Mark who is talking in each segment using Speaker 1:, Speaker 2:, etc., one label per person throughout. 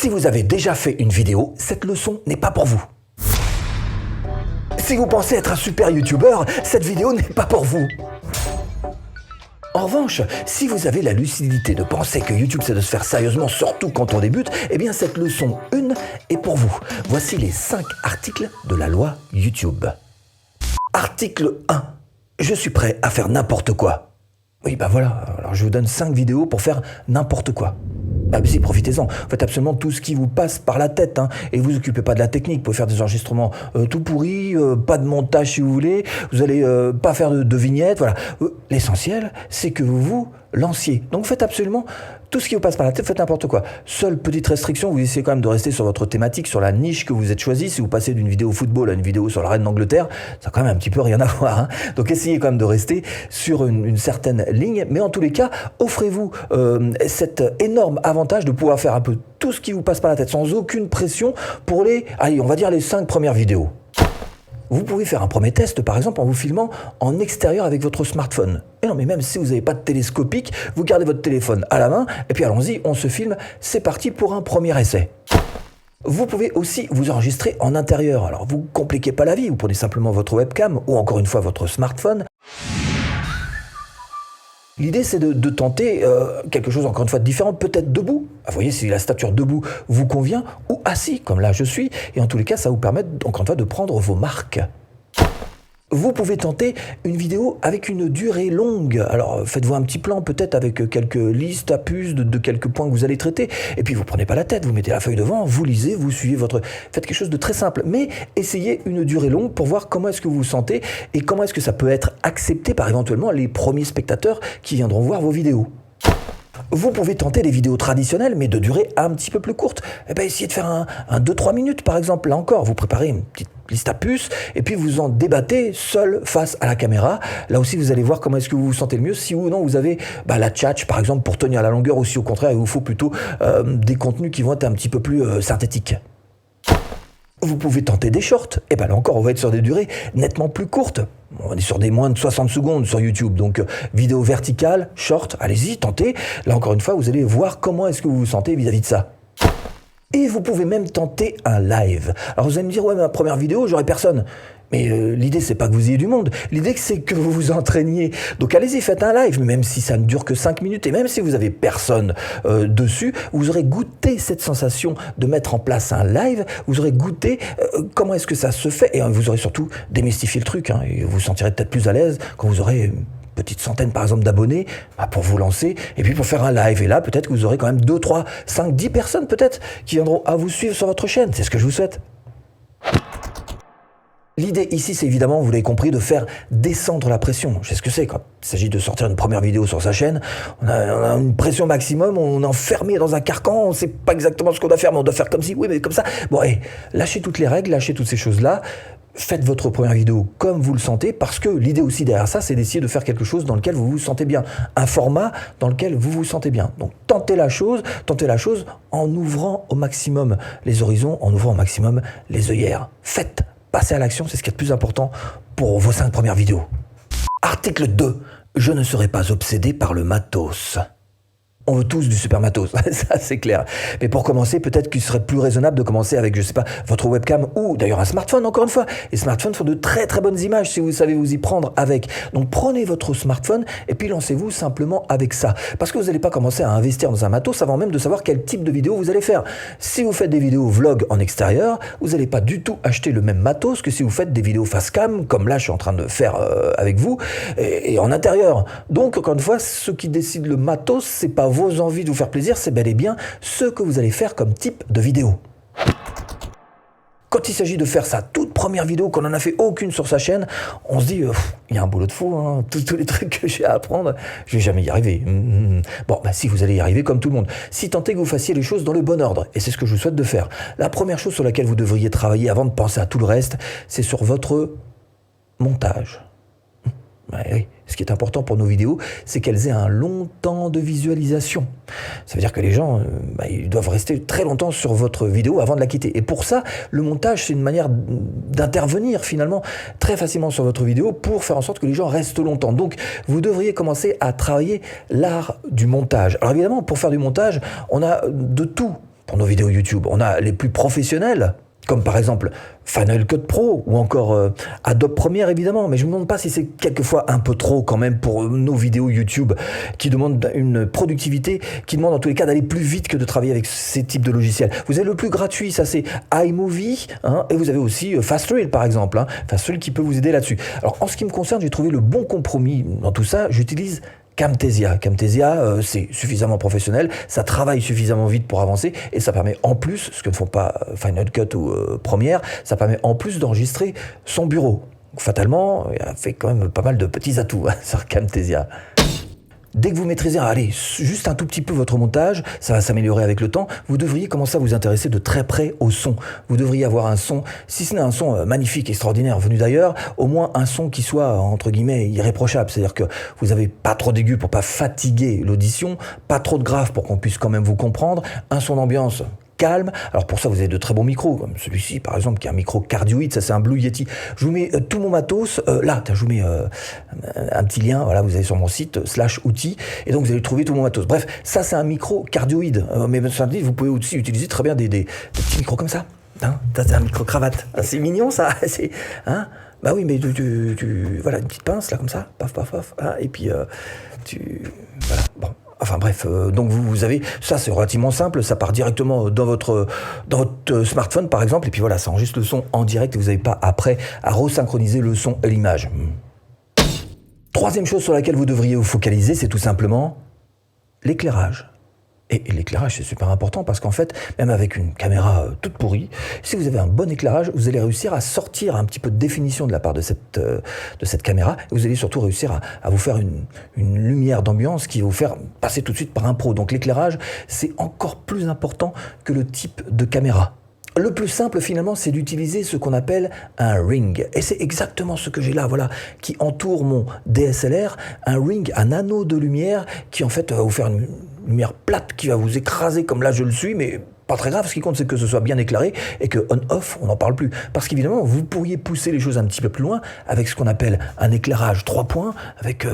Speaker 1: Si vous avez déjà fait une vidéo, cette leçon n'est pas pour vous. Si vous pensez être un super youtubeur, cette vidéo n'est pas pour vous. En revanche, si vous avez la lucidité de penser que YouTube c'est de se faire sérieusement, surtout quand on débute, eh bien cette leçon 1 est pour vous. Voici les 5 articles de la loi YouTube. Article 1. Je suis prêt à faire n'importe quoi. Oui, bah voilà, alors je vous donne 5 vidéos pour faire n'importe quoi. Ah si, profitez-en, faites absolument tout ce qui vous passe par la tête, et vous occupez pas de la technique, vous pouvez faire des enregistrements tout pourris, pas de montage si vous voulez, vous allez pas faire de vignettes, voilà. L'essentiel, c'est que vous vous lanciez. Donc faites absolument tout ce qui vous passe par la tête, faites n'importe quoi. Seule petite restriction, vous essayez quand même de rester sur votre thématique, sur la niche que vous êtes choisi. Si vous passez d'une vidéo football à une vidéo sur la reine d'Angleterre, ça a quand même un petit peu rien à voir. Donc essayez quand même de rester sur une certaine ligne. Mais en tous les cas, offrez-vous cet énorme avantage de pouvoir faire un peu tout ce qui vous passe par la tête sans aucune pression pour les 5 premières vidéos. Vous pouvez faire un premier test, par exemple, en vous filmant en extérieur avec votre smartphone. Et non, mais même si vous n'avez pas de télescopique, vous gardez votre téléphone à la main, et puis allons-y, on se filme, c'est parti pour un premier essai. Vous pouvez aussi vous enregistrer en intérieur. Alors, vous ne compliquez pas la vie, vous prenez simplement votre webcam, ou encore une fois votre smartphone. L'idée, c'est de tenter quelque chose, encore une fois, de différent, peut-être debout. Vous voyez, si la stature debout vous convient, ou assis, comme là je suis. Et en tous les cas, ça vous permet, encore une fois, de prendre vos marques. Vous pouvez tenter une vidéo avec une durée longue. Alors, faites-vous un petit plan, peut-être avec quelques listes à puces de quelques points que vous allez traiter. Et puis, vous prenez pas la tête, vous mettez la feuille devant, vous lisez, vous suivez Faites quelque chose de très simple. Mais essayez une durée longue pour voir comment est-ce que vous vous sentez et comment est-ce que ça peut être accepté par éventuellement les premiers spectateurs qui viendront voir vos vidéos. Vous pouvez tenter des vidéos traditionnelles, mais de durée un petit peu plus courte. Essayez de faire un 2-3 minutes, par exemple. Là encore, vous préparez une petite liste à puces, et puis vous en débattez seul face à la caméra. Là aussi, vous allez voir comment est-ce que vous vous sentez le mieux. Si ou non, vous avez la tchatch, par exemple, pour tenir la longueur, ou si au contraire, il vous faut plutôt des contenus qui vont être un petit peu plus synthétiques. Vous pouvez tenter des shorts. Et là encore, on va être sur des durées nettement plus courtes. On est sur des moins de 60 secondes sur YouTube. Donc, vidéo verticale, short, allez-y, tentez. Là, encore une fois, vous allez voir comment est-ce que vous vous sentez vis-à-vis de ça. Et vous pouvez même tenter un live. Alors, vous allez me dire, ouais, mais ma première vidéo, j'aurai personne. Mais l'idée, c'est pas que vous ayez du monde. L'idée, c'est que vous vous entraîniez. Donc allez-y, faites un live, même si ça ne dure que 5 minutes, et même si vous avez personne dessus, vous aurez goûté cette sensation de mettre en place un live, vous aurez goûté comment est-ce que ça se fait, et vous aurez surtout démystifié le truc, et vous vous sentirez peut-être plus à l'aise quand vous aurez une petite centaine, par exemple, d'abonnés pour vous lancer, et puis pour faire un live. Et là, peut-être que vous aurez quand même 2, 3, 5, 10 personnes, peut-être, qui viendront à vous suivre sur votre chaîne. C'est ce que je vous souhaite. L'idée ici, c'est évidemment, vous l'avez compris, de faire descendre la pression. Je sais ce que c'est quand il s'agit de sortir une première vidéo sur sa chaîne. On a une pression maximum, on est enfermé dans un carcan, on ne sait pas exactement ce qu'on doit faire, mais on doit faire comme ci, oui, mais comme ça. Bon, lâchez toutes les règles, lâchez toutes ces choses-là. Faites votre première vidéo comme vous le sentez, parce que l'idée aussi derrière ça, c'est d'essayer de faire quelque chose dans lequel vous vous sentez bien. Un format dans lequel vous vous sentez bien. Donc tentez la chose en ouvrant au maximum les horizons, en ouvrant au maximum les œillères. Faites. Passez à l'action, c'est ce qui est le plus important pour vos 5 premières vidéos. Article 2. Je ne serai pas obsédé par le matos. On veut tous du super matos, ça c'est clair. Mais pour commencer, peut-être qu'il serait plus raisonnable de commencer avec, votre webcam ou d'ailleurs un smartphone, encore une fois. Les smartphones font de très très bonnes images si vous savez vous y prendre avec. Donc prenez votre smartphone et puis lancez-vous simplement avec ça. Parce que vous n'allez pas commencer à investir dans un matos avant même de savoir quel type de vidéo vous allez faire. Si vous faites des vidéos vlog en extérieur, vous n'allez pas du tout acheter le même matos que si vous faites des vidéos face cam, comme là je suis en train de faire avec vous, et en intérieur. Donc encore une fois, ce qui décide le matos, c'est pas vos envies de vous faire plaisir, c'est bel et bien ce que vous allez faire comme type de vidéo. Quand il s'agit de faire sa toute première vidéo, qu'on n'en a fait aucune sur sa chaîne, on se dit, il y a un boulot de fou, tous les trucs que j'ai à apprendre, je vais jamais y arriver. Bon, si vous allez y arriver comme tout le monde. Si tant est que vous fassiez les choses dans le bon ordre, et c'est ce que je vous souhaite de faire. La première chose sur laquelle vous devriez travailler avant de penser à tout le reste, c'est sur votre montage. Oui. Ce qui est important pour nos vidéos, c'est qu'elles aient un long temps de visualisation. Ça veut dire que les gens ils doivent rester très longtemps sur votre vidéo avant de la quitter. Et pour ça, le montage, c'est une manière d'intervenir finalement très facilement sur votre vidéo pour faire en sorte que les gens restent longtemps. Donc, vous devriez commencer à travailler l'art du montage. Alors évidemment, pour faire du montage, on a de tout pour nos vidéos YouTube. On a les plus professionnels, comme par exemple Final Cut Pro ou encore Adobe Premiere évidemment, mais je me demande pas si c'est quelquefois un peu trop quand même pour nos vidéos YouTube qui demandent une productivité, qui demandent en tous les cas d'aller plus vite que de travailler avec ces types de logiciels. Vous avez le plus gratuit, ça c'est iMovie, hein, et vous avez aussi FastReel par exemple, hein, FastReel qui peut vous aider là-dessus. Alors en ce qui me concerne, j'ai trouvé le bon compromis dans tout ça, j'utilise Camtasia. Camtasia, c'est suffisamment professionnel, ça travaille suffisamment vite pour avancer et ça permet en plus, ce que ne font pas Final Cut ou Premiere, ça permet en plus d'enregistrer son bureau. Donc, fatalement, il a fait quand même pas mal de petits atouts sur Camtasia. Dès que vous maîtrisez, allez, juste un tout petit peu votre montage, ça va s'améliorer avec le temps, vous devriez commencer à vous intéresser de très près au son. Vous devriez avoir un son, si ce n'est un son magnifique, extraordinaire, venu d'ailleurs, au moins un son qui soit, entre guillemets, irréprochable. C'est-à-dire que vous n'avez pas trop d'aigus pour pas fatiguer l'audition, pas trop de grave pour qu'on puisse quand même vous comprendre, un son d'ambiance calme. Alors pour ça, vous avez de très bons micros, comme celui-ci par exemple, qui est un micro cardioïde, ça c'est un Blue Yeti. Je vous mets tout mon matos, là, je vous mets un petit lien, voilà, vous allez sur mon site, /outils, et donc vous allez trouver tout mon matos. Bref, ça c'est un micro cardioïde, mais vous pouvez aussi utiliser très bien des petits micros comme ça, hein, ça c'est un micro cravate. C'est mignon ça, c'est... Hein, bah oui, mais voilà, une petite pince là comme ça, paf, paf, paf, hein, et puis voilà, bon. Enfin bref, donc vous avez, ça c'est relativement simple, ça part directement dans votre smartphone par exemple, et puis voilà, ça enregistre le son en direct et vous n'avez pas après à resynchroniser le son et l'image. Troisième chose sur laquelle vous devriez vous focaliser, c'est tout simplement l'éclairage. Et l'éclairage, c'est super important parce qu'en fait, même avec une caméra toute pourrie, si vous avez un bon éclairage, vous allez réussir à sortir un petit peu de définition de la part de cette caméra. Et vous allez surtout réussir à vous faire une lumière d'ambiance qui va vous faire passer tout de suite par un pro. Donc l'éclairage, c'est encore plus important que le type de caméra. Le plus simple finalement, c'est d'utiliser ce qu'on appelle un ring. Et c'est exactement ce que j'ai là, voilà, qui entoure mon DSLR. Un ring, un anneau de lumière qui en fait va vous faire une lumière plate qui va vous écraser comme là je le suis, mais pas très grave. Ce qui compte, c'est que ce soit bien éclairé et que on-off, on n'en parle plus. Parce qu'évidemment, vous pourriez pousser les choses un petit peu plus loin avec ce qu'on appelle un éclairage 3 points, avec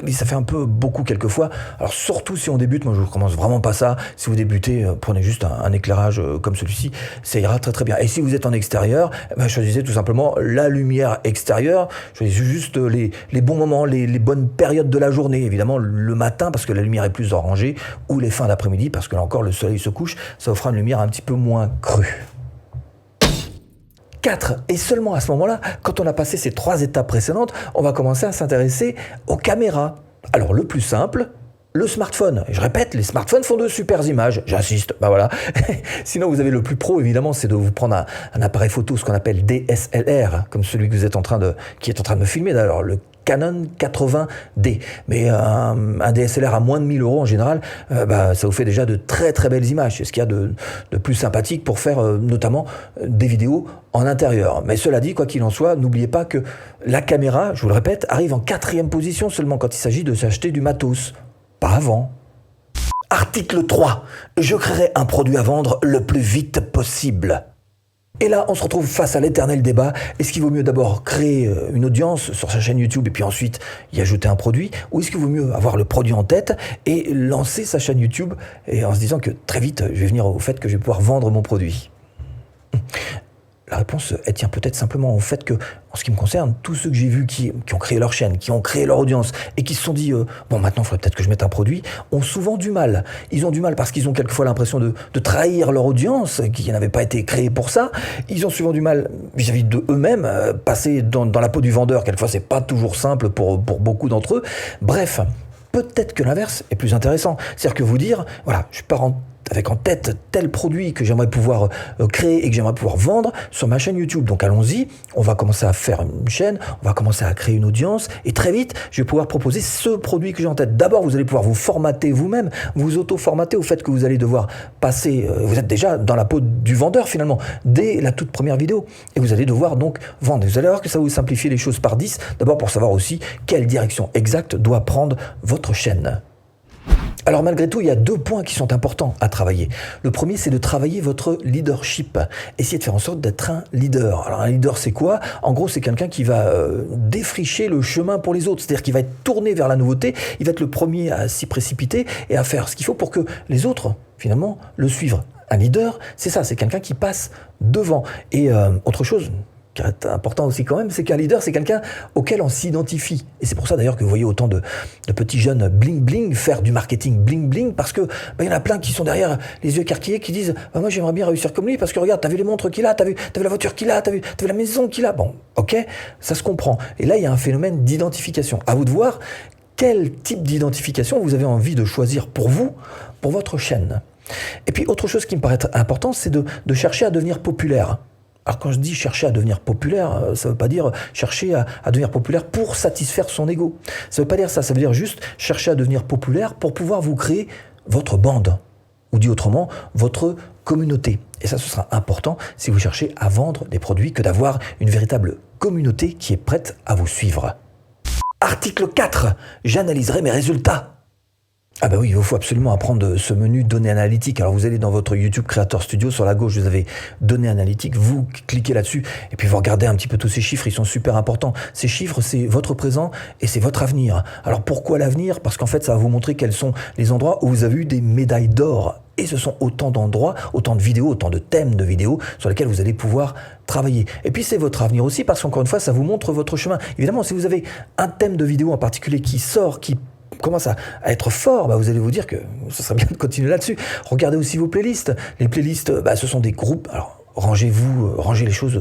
Speaker 1: mais ça fait un peu beaucoup quelquefois. Alors surtout si on débute, moi je ne recommence vraiment pas ça. Si vous débutez, prenez juste un éclairage comme celui-ci, ça ira très très bien. Et si vous êtes en extérieur, choisissez tout simplement la lumière extérieure. Choisissez juste les bons moments, les bonnes périodes de la journée. Évidemment le matin parce que la lumière est plus orangée, ou les fins d'après-midi parce que là encore le soleil se couche, ça vous fera une lumière un petit peu moins crue. 4. Et seulement à ce moment-là, quand on a passé ces 3 étapes précédentes, on va commencer à s'intéresser aux caméras. Alors le plus simple, le smartphone. Et je répète, les smartphones font de super images, j'insiste, voilà. Sinon vous avez le plus pro évidemment, c'est de vous prendre un appareil photo, ce qu'on appelle DSLR, comme celui que vous êtes qui est en train de me filmer d'ailleurs, le Canon 80D. Mais un DSLR à moins de 1000 € en général, ça vous fait déjà de très très belles images. C'est ce qu'il y a de plus sympathique pour faire notamment des vidéos en intérieur. Mais cela dit, quoi qu'il en soit, n'oubliez pas que la caméra, je vous le répète, arrive en 4e position seulement quand il s'agit de s'acheter du matos. Pas avant. Article 3. Je créerai un produit à vendre le plus vite possible. Et là, on se retrouve face à l'éternel débat. Est-ce qu'il vaut mieux d'abord créer une audience sur sa chaîne YouTube et puis ensuite y ajouter un produit? Ou est-ce qu'il vaut mieux avoir le produit en tête et lancer sa chaîne YouTube et en se disant que très vite, je vais venir au fait que je vais pouvoir vendre mon produit? La réponse, elle tient peut-être simplement au fait que, en ce qui me concerne, tous ceux que j'ai vus qui ont créé leur chaîne, qui ont créé leur audience et qui se sont dit bon, maintenant il faudrait peut-être que je mette un produit, ont souvent du mal. Ils ont du mal parce qu'ils ont quelquefois l'impression de trahir leur audience, qui n'avait pas été créée pour ça. Ils ont souvent du mal vis-à-vis de eux-mêmes, passer dans la peau du vendeur. Quelquefois, c'est pas toujours simple pour beaucoup d'entre eux. Bref, peut-être que l'inverse est plus intéressant. C'est-à-dire que vous dire, voilà, je pars avec en tête tel produit que j'aimerais pouvoir créer et que j'aimerais pouvoir vendre sur ma chaîne YouTube. Donc allons-y, on va commencer à faire une chaîne, on va commencer à créer une audience et très vite, je vais pouvoir proposer ce produit que j'ai en tête. D'abord, vous allez pouvoir vous formater vous-même, vous auto-formater au fait que vous allez devoir passer, vous êtes déjà dans la peau du vendeur finalement, dès la toute première vidéo. Et vous allez devoir donc vendre. Vous allez voir que ça va vous simplifier les choses par 10, d'abord pour savoir aussi quelle direction exacte doit prendre votre chaîne. Alors malgré tout, il y a 2 points qui sont importants à travailler. Le premier, c'est de travailler votre leadership. Essayez de faire en sorte d'être un leader. Alors un leader, c'est quoi? En gros, c'est quelqu'un qui va défricher le chemin pour les autres. C'est-à-dire qu'il va être tourné vers la nouveauté, il va être le premier à s'y précipiter et à faire ce qu'il faut pour que les autres finalement le suivre. Un leader, c'est ça, c'est quelqu'un qui passe devant. Et autre chose qui est important aussi quand même, c'est qu'un leader, c'est quelqu'un auquel on s'identifie. Et c'est pour ça d'ailleurs que vous voyez autant de petits jeunes bling-bling faire du marketing bling-bling, parce que y en a plein qui sont derrière les yeux écarquillés, qui disent moi j'aimerais bien réussir comme lui, parce que regarde, t'as vu les montres qu'il a, t'as vu la voiture qu'il a, t'as vu la maison qu'il a. Bon, ok, ça se comprend. Et là, il y a un phénomène d'identification. À vous de voir quel type d'identification vous avez envie de choisir pour vous, pour votre chaîne. Et puis autre chose qui me paraît important, c'est de chercher à devenir populaire. Alors quand je dis chercher à devenir populaire, ça ne veut pas dire chercher à devenir populaire pour satisfaire son ego. Ça ne veut pas dire ça, ça veut dire juste chercher à devenir populaire pour pouvoir vous créer votre bande. Ou dit autrement, votre communauté. Et ça, ce sera important si vous cherchez à vendre des produits que d'avoir une véritable communauté qui est prête à vous suivre. Article 4. J'analyserai mes résultats. Ah bah oui, il vous faut absolument apprendre ce menu données analytiques. Alors vous allez dans votre YouTube Creator Studio, sur la gauche vous avez données analytiques, vous cliquez là-dessus et puis vous regardez un petit peu tous ces chiffres, ils sont super importants. Ces chiffres, c'est votre présent et c'est votre avenir. Alors pourquoi l'avenir? Parce qu'en fait ça va vous montrer quels sont les endroits où vous avez eu des médailles d'or. Et ce sont autant d'endroits, autant de vidéos, autant de thèmes de vidéos sur lesquels vous allez pouvoir travailler. Et puis c'est votre avenir aussi parce qu'encore une fois, ça vous montre votre chemin. Évidemment, si vous avez un thème de vidéo en particulier qui sort, qui commence à être fort, vous allez vous dire que ce serait bien de continuer là-dessus. Regardez aussi vos playlists. Les playlists, ce sont des groupes. Alors, rangez les choses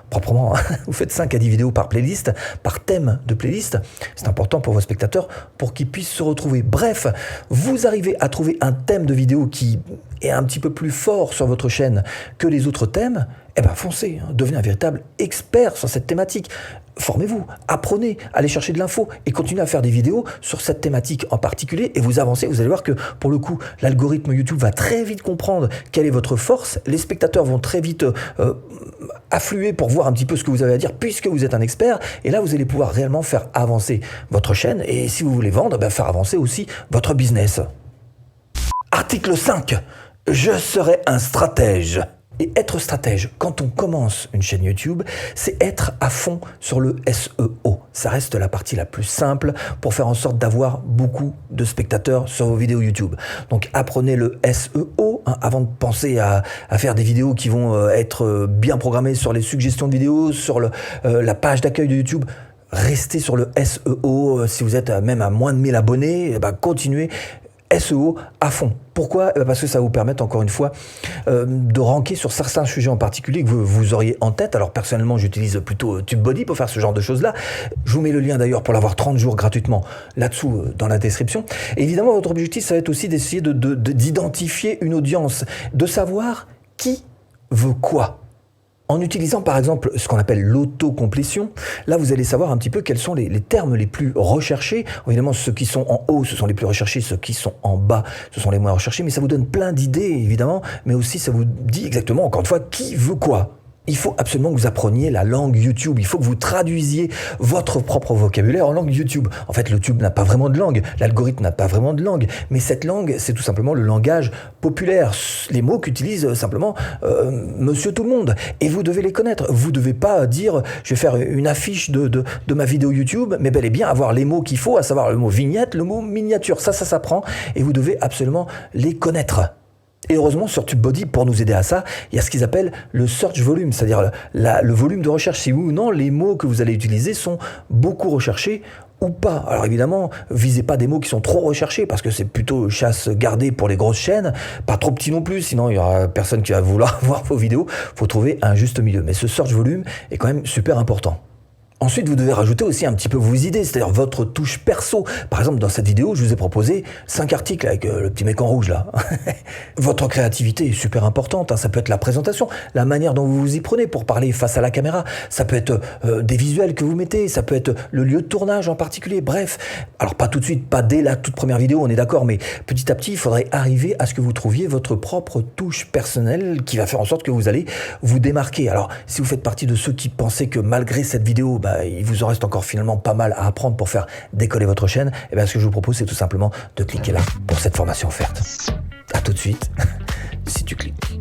Speaker 1: proprement. Vous faites 5 à 10 vidéos par playlist, par thème de playlist. C'est important pour vos spectateurs pour qu'ils puissent se retrouver. Bref, vous arrivez à trouver un thème de vidéo qui est un petit peu plus fort sur votre chaîne que les autres thèmes. Foncez, devenez un véritable expert sur cette thématique. Formez-vous, apprenez, allez chercher de l'info et continuez à faire des vidéos sur cette thématique en particulier et vous avancez. Vous allez voir que pour le coup, l'algorithme YouTube va très vite comprendre quelle est votre force. Les spectateurs vont très vite affluer pour voir un petit peu ce que vous avez à dire puisque vous êtes un expert. Et là, vous allez pouvoir réellement faire avancer votre chaîne et si vous voulez vendre, faire avancer aussi votre business. Article 5. Je serai un stratège. Et être stratège, quand on commence une chaîne YouTube, c'est être à fond sur le SEO. Ça reste la partie la plus simple pour faire en sorte d'avoir beaucoup de spectateurs sur vos vidéos YouTube. Donc apprenez le SEO avant de penser à faire des vidéos qui vont être bien programmées sur les suggestions de vidéos, sur la page d'accueil de YouTube. Restez sur le SEO. Si vous êtes même à moins de 1000 abonnés, continuez. SEO à fond. Pourquoi? Parce que ça va vous permettre, encore une fois, de ranker sur certains sujets en particulier que vous auriez en tête. Alors personnellement, j'utilise plutôt TubeBuddy pour faire ce genre de choses-là. Je vous mets le lien d'ailleurs pour l'avoir 30 jours gratuitement là-dessous dans la description. Et évidemment, votre objectif, ça va être aussi d'essayer d'identifier une audience, de savoir qui veut quoi. En utilisant par exemple ce qu'on appelle l'autocomplétion, là vous allez savoir un petit peu quels sont les termes les plus recherchés. Évidemment, ceux qui sont en haut, ce sont les plus recherchés, ceux qui sont en bas, ce sont les moins recherchés, mais ça vous donne plein d'idées évidemment, mais aussi ça vous dit exactement, encore une fois, qui veut quoi. Il faut absolument que vous appreniez la langue YouTube. Il faut que vous traduisiez votre propre vocabulaire en langue YouTube. En fait, YouTube n'a pas vraiment de langue. L'algorithme n'a pas vraiment de langue. Mais cette langue, c'est tout simplement le langage populaire. Les mots qu'utilise simplement monsieur tout le monde. Et vous devez les connaître. Vous ne devez pas dire, je vais faire une affiche de ma vidéo YouTube, mais bel et bien avoir les mots qu'il faut, à savoir le mot vignette, le mot miniature. Ça s'apprend. Et vous devez absolument les connaître. Et heureusement, sur TubeBuddy, pour nous aider à ça, il y a ce qu'ils appellent le search volume, c'est-à-dire le volume de recherche. Si oui ou non, les mots que vous allez utiliser sont beaucoup recherchés ou pas. Alors évidemment, visez pas des mots qui sont trop recherchés parce que c'est plutôt chasse gardée pour les grosses chaînes, pas trop petits non plus, sinon il y aura personne qui va vouloir voir vos vidéos. Faut trouver un juste milieu. Mais ce search volume est quand même super important. Ensuite, vous devez rajouter aussi un petit peu vos idées, c'est-à-dire votre touche perso. Par exemple, dans cette vidéo, je vous ai proposé 5 articles avec le petit mec en rouge là. Votre créativité est super importante. Ça peut être la présentation, la manière dont vous vous y prenez pour parler face à la caméra. Ça peut être des visuels que vous mettez, ça peut être le lieu de tournage en particulier. Bref, alors pas tout de suite, pas dès la toute première vidéo, on est d'accord, mais petit à petit, il faudrait arriver à ce que vous trouviez votre propre touche personnelle qui va faire en sorte que vous allez vous démarquer. Alors, si vous faites partie de ceux qui pensaient que malgré cette vidéo, il vous en reste encore finalement pas mal à apprendre pour faire décoller votre chaîne, ce que je vous propose, c'est tout simplement de cliquer là pour cette formation offerte. À tout de suite, si tu cliques.